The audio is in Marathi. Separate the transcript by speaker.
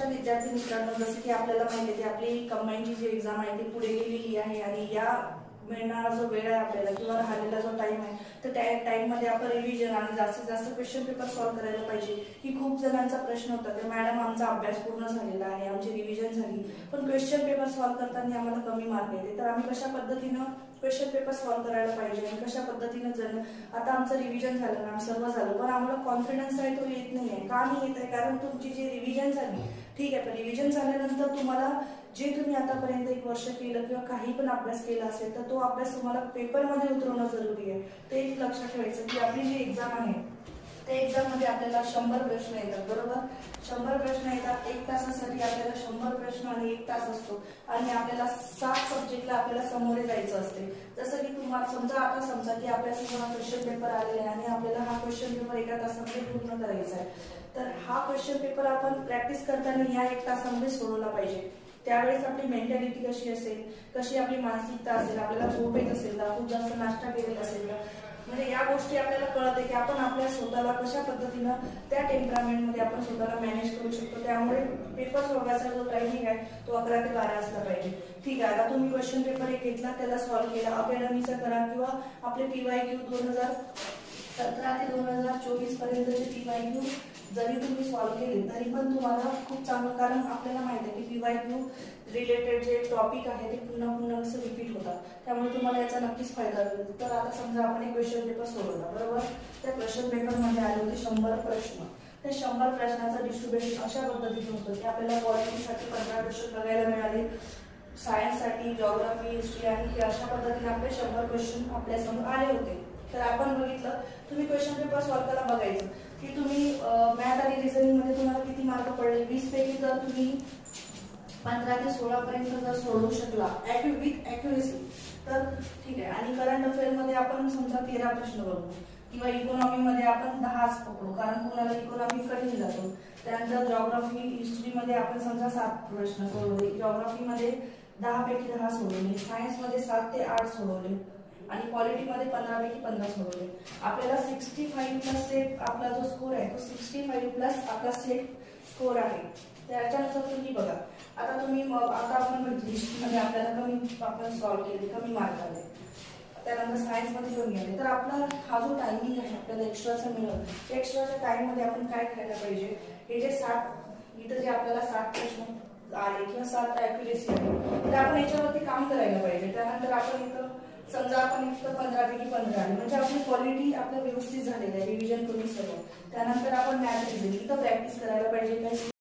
Speaker 1: नमस्कार विद्यार्थी मित्रांनो, जसं की आपल्याला माहिती आहे की आपली कंबाईनची जी एक्झाम आहे ती पुढे गेलेली आहे आणि या मिळणारा जो वेळ आहे आपल्याला किंवा राहिलेला जो टाइम आहे तर त्या टाइम मध्ये आपण रिव्हिजन आणि जास्तीत जास्त क्वेश्चन पेपर सॉल्व्ह करायला पाहिजे. ही खूप जणांचा प्रश्न होता की मॅडम आमचा अभ्यास पूर्ण झालेला आहे, आमची रिव्हिजन झाली, पण क्वेश्चन पेपर सॉल्व्ह करताना आम्हाला कमी मार्क येते. तर आम्ही कशा पद्धतीनं क्वेश्चन पेपर सॉल्व्ह करायला पाहिजे आणि कशा पद्धतीनं जर आता आमचं रिव्हिजन झालं ना, सर्व झालं, पण आम्हाला कॉन्फिडन्स आहे तो येत नाहीये. का नाही येत आहे? कारण तुमची जी रिव्हिजन झाली, ठीक आहे, पण रिव्हिजन झाल्यानंतर तुम्हाला जे तुम्ही आतापर्यंत एक वर्ष केलं किंवा काही पण अभ्यास केला असेल तर तो अभ्यास तुम्हाला पेपरमध्ये उतरवणं जरुरी आहे. ते एक लक्षात ठेवायचं की आपली जी एक्झाम आहे त्या एक्झाम मध्ये आपल्याला 100 प्रश्न येतात, बरोबर. 100 प्रश्न येतात, 1 तासासाठी आपल्याला 100 प्रश्न आणि 1 तास असतो आणि आपल्याला 7 सब्जेक्टला आपल्याला सामोरे जायचं असते. जसं की तुम्हाला समजा की आपल्यासमोर क्वेश्चन पेपर आलेला आहे आणि आपल्याला हा क्वेश्चन पेपर 1 तासामध्ये पूर्ण करायचा आहे. तर हा क्वेश्चन पेपर आपण प्रॅक्टिस करताना या 1 तासामध्ये सोडवला पाहिजे. त्यावेळेस आपली मेंटॅलिटी कशी असेल, कशी आपली मानसिकता असेल, आपल्याला झोप येत असेल का, खूप जास्त नाश्ता केलेला असेल का, म्हणजे या गोष्टी आपल्याला कळते की आपण आपल्या स्वतःला कशा पद्धतीनं त्या टेम्परामेंटमध्ये आपण स्वतःला मॅनेज करू शकतो. त्यामुळे पेपर सोडवायचा जो टायमिंग आहे तो 11 ते 12 असला पाहिजे. ठीक आहे, आता तुम्ही क्वेश्चन पेपर एक घेतला, त्याला सॉल्व्ह केला, अकॅडमीचा करा किंवा आपले PYQ 2017 ते 2024 पर्यंतचे PYQ जरी तुम्ही सॉल्व्ह केले तरी पण तुम्हाला खूप चांगलं, कारण आपल्याला माहिती आहे की PYQ रिलेटेड जे टॉपिक आहे ते पुन्हा पुन्हा कसं रिपीट होतात, त्यामुळे तुम्हाला याचा नक्कीच फायदा होईल. तर आता समजा आपण एक क्वेश्चन पेपर सोडवला, बरोबर. त्या क्वेश्चन पेपरमध्ये आले होते 100 प्रश्न. त्या 100 प्रश्नाचं डिस्ट्रीब्युशन अशा पद्धतीने होतं की आपल्याला पॉलिटिक्ससाठी 15 क्वेश्चन बघायला मिळाले, सायन्ससाठी, जॉग्राफी, हिस्ट्री आणि अशा पद्धतीने आपले 100 क्वेश्चन आपल्यासमोर आले होते. तर आपण बघितलं, तुम्ही क्वेश्चन पेपर सॉल्व्ह करायला बघायचं की तुम्ही मॅथ आणि रिझनिंग मध्ये तुम्हाला किती मार्क पडले. 20 पैकी जर तुम्ही 15 ते 16 पर्यंत जर सोडवू शकला विथ ॲक्युरेसी तर ठीक आहे. आणि करंट अफेअर मध्ये आपण समजा 13 प्रश्न बघू किंवा इकॉनॉमी मध्ये आपण 10च पकडू, कारण कोणाला इकॉनॉमी कठीण जातो. त्यानंतर जॉग्राफी, हिस्ट्री मध्ये आपण समजा 7 प्रश्न सोडवले, जॉग्राफी मध्ये 10 पैकी 10 सोडवले, सायन्स मध्ये 7 ते 8 सोडवले आणि पॉलिटिक्स मध्ये 15 पैकी 15 सोडवले. आपल्याला 65 प्लस सेट आपला जो स्कोर आहे तो 65 प्लस आपला सेट स्कोर आहे. त्याच्यानुसार तुम्ही बघा. आता तुम्ही आता आपण बघितलं हिस्ट्रीमध्ये आपल्याला आपण सॉल्व्ह केले, कमी मार्क आले. त्यानंतर सायन्स मध्ये कमी आले. तर आपला हा जो टायमिंग आहे आपल्याला एक्स्ट्राचा मिळेल, त्या एक्स्ट्राच्या टाइम मध्ये आपण काय करायला पाहिजे, हे जे 60 इथं जे आपल्याला 60 प्रश्न आले किंवा 60 ॲक्युरेसी आली तर आपण याच्यावरती काम करायला पाहिजे. त्यानंतर आपण इथं समजा आपण इथं 15 पैकी 15 आले म्हणजे आपली क्वालिटी आपलं व्यवस्थित झालेलं आहे, रिव्हिजन करून सर्व. त्यानंतर आपण मॅथ रिझनिंग इथं प्रॅक्टिस करायला पाहिजे.